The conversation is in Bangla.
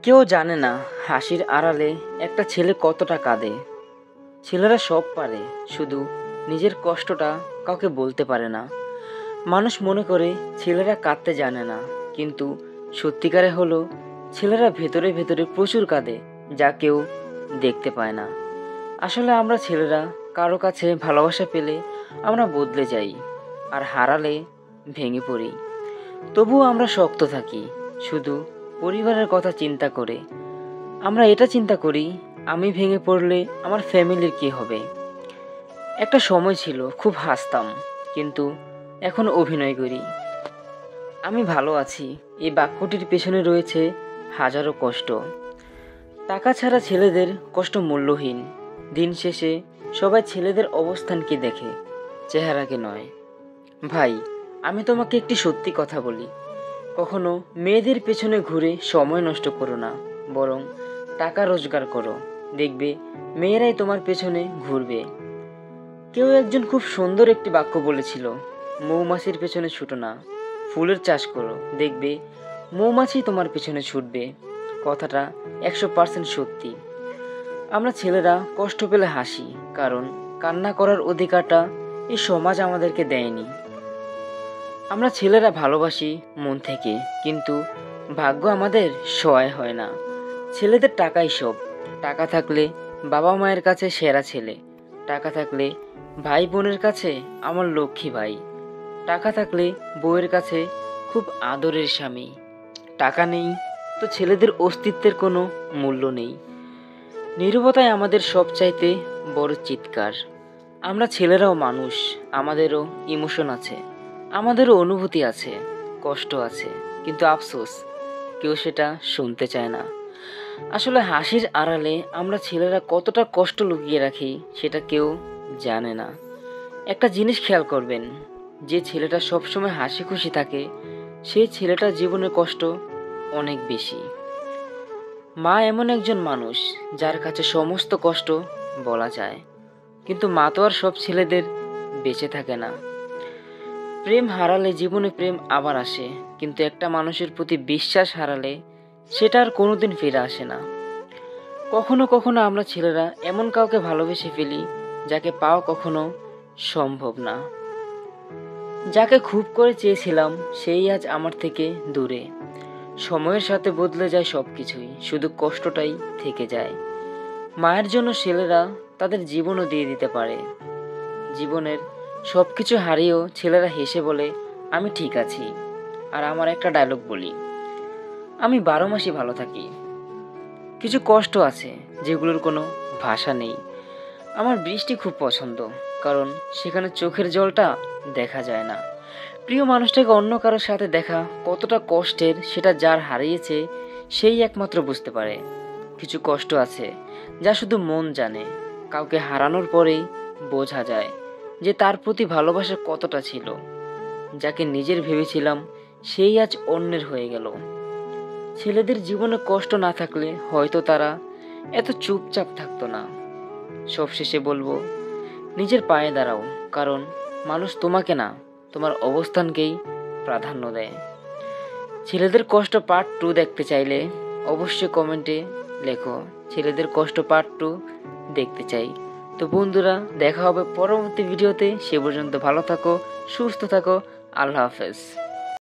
কেউ জানে না হাসির আড়ালে একটা ছেলে কতটা কাঁদে। ছেলেরা সব পারে, শুধু নিজের কষ্টটা কাউকে বলতে পারে না। মানুষ মনে করে ছেলেরা কাঁদতে জানে না, কিন্তু সত্যিকারে হলো ছেলেরা ভেতরে ভেতরে প্রচুর কাঁদে, যা কেউ দেখতে পায় না। আসলে আমরা ছেলেরা কারো কাছে ভালোবাসা পেলে আমরা বদলে যাই, আর হারালে ভেঙে পড়ি। তবুও আমরা শক্ত থাকি, শুধু পরিবারের কথা চিন্তা করে। আমরা এটা চিন্তা করি, আমি ভেঙে পড়লে আমার ফ্যামিলির কি হবে। একটা সময় ছিল খুব হাসতাম, কিন্তু এখন অভিনয় করি। আমি ভালো আছি, এই বাক্যটির পেছনে রয়েছে হাজারো কষ্ট। টাকা ছাড়া ছেলেদের কষ্ট মূল্যহীন। দিন শেষে সবাই ছেলেদের অবস্থানকে দেখে, চেহারাকে নয়। ভাই, আমি তোমাকে একটি সত্যি কথা বলি, কখনো মেয়েদের পেছনে ঘুরে সময় নষ্ট করো না, বরং টাকা রোজগার করো। দেখবে মেয়েরাই তোমার পেছনে ঘুরবে। কেউ একজন খুব সুন্দর একটি বাক্য বলেছিল, মৌমাছির পেছনে ছুটো না, ফুলের চাষ করো, দেখবে মৌমাছি তোমার পেছনে ছুটবে। কথাটা 100% সত্যি। আমরা ছেলেরা কষ্ট পেলে হাসি, কারণ কান্না করার অধিকারটা এই সমাজ আমাদেরকে দেয়নি। আমরা ছেলেরা ভালোবাসি মন থেকে, কিন্তু ভাগ্য আমাদের সহায় হয় না। ছেলেদের টাকাই সব। টাকা থাকলে বাবা মায়ের কাছে সেরা ছেলে, টাকা থাকলে ভাই বোনের কাছে আমার লক্ষ্মী ভাই, টাকা থাকলে বউয়ের কাছে খুব আদরের স্বামী। টাকা নেই তো ছেলেদের অস্তিত্বের কোনো মূল্য নেই। নীরবতাই আমাদের সবচাইতে বড় চিৎকার। আমরা ছেলেরাও মানুষ, আমাদেরও ইমোশন আছে, আমাদেরও অনুভূতি আছে, কষ্ট আছে, কিন্তু আফসোস কেউ সেটা শুনতে চায় না। আসলে হাসির আড়ালে আমরা ছেলেরা কতটা কষ্ট লুকিয়ে রাখি সেটা কেউ জানে না। একটা জিনিস খেয়াল করবেন, যে ছেলেটা সবসময় হাসি খুশি থাকে সেই ছেলেটার জীবনের কষ্ট অনেক বেশি। মা এমন একজন মানুষ যার কাছে সমস্ত কষ্ট বলা যায়, কিন্তু মা তো আর সব ছেলেদের বেঁচে থাকে না। প্রেম হারালে জীবনে প্রেম আবার আসে, কিন্তু একটা মানুষের প্রতি বিশ্বাস হারালে সেটা আর কোনোদিন ফিরে আসে না। কখনো কখনো আমরা ছেলেরা এমন কাউকে ভালোবেসে ফেলি যাকে পাওয়া কখনো সম্ভব না। যাকে খুব করে চেয়েছিলাম সেই আজ আমার থেকে দূরে। সময়ের সাথে বদলে যায় সব কিছুই, শুধু কষ্টটাই থেকে যায়। মায়ের জন্য ছেলেরা তাদের জীবনও দিয়ে দিতে পারে। জীবনের সব কিছু হারিয়েও ছেলেরা হেসে বলে, আমি ঠিক আছি। আর আমার একটা ডায়লগ বলি, আমি 12 মাসই ভালো থাকি। কিছু কষ্ট আছে যেগুলোর কোনো ভাষা নেই। আমার বৃষ্টি খুব পছন্দ, কারণ সেখানে চোখের জলটা দেখা যায় না। প্রিয় মানুষটাকে অন্য কারোর সাথে দেখা কতটা কষ্টের সেটা যার হারিয়েছে সেই একমাত্র বুঝতে পারে। কিছু কষ্ট আছে যা শুধু মন জানে, কাউকে হারানোর পরেই বোঝা যায় যে তার প্রতি ভালোবাসা কতটা ছিল। যাকে নিজের ভেবেছিলাম সেই আজ অন্যের হয়ে গেল। ছেলেদের জীবনে কষ্ট না থাকলে হয়তো তারা এত চুপচাপ থাকতো না। সবশেষে বলবো, নিজের পায়ে দাঁড়াও, কারণ মানুষ তোমাকে না, তোমার অবস্থানকেই প্রাধান্য দেয়। ছেলেদের কষ্ট পার্ট 2 দেখতে চাইলে অবশ্যই কমেন্টে লেখো, ছেলেদের কষ্ট পার্ট 2 দেখতে চাই। তো বন্ধুরা, দেখা হবে পরবর্তী ভিডিওতে। সে পর্যন্ত ভালো থাকো, সুস্থ থাকো। আল্লাহ হাফেজ।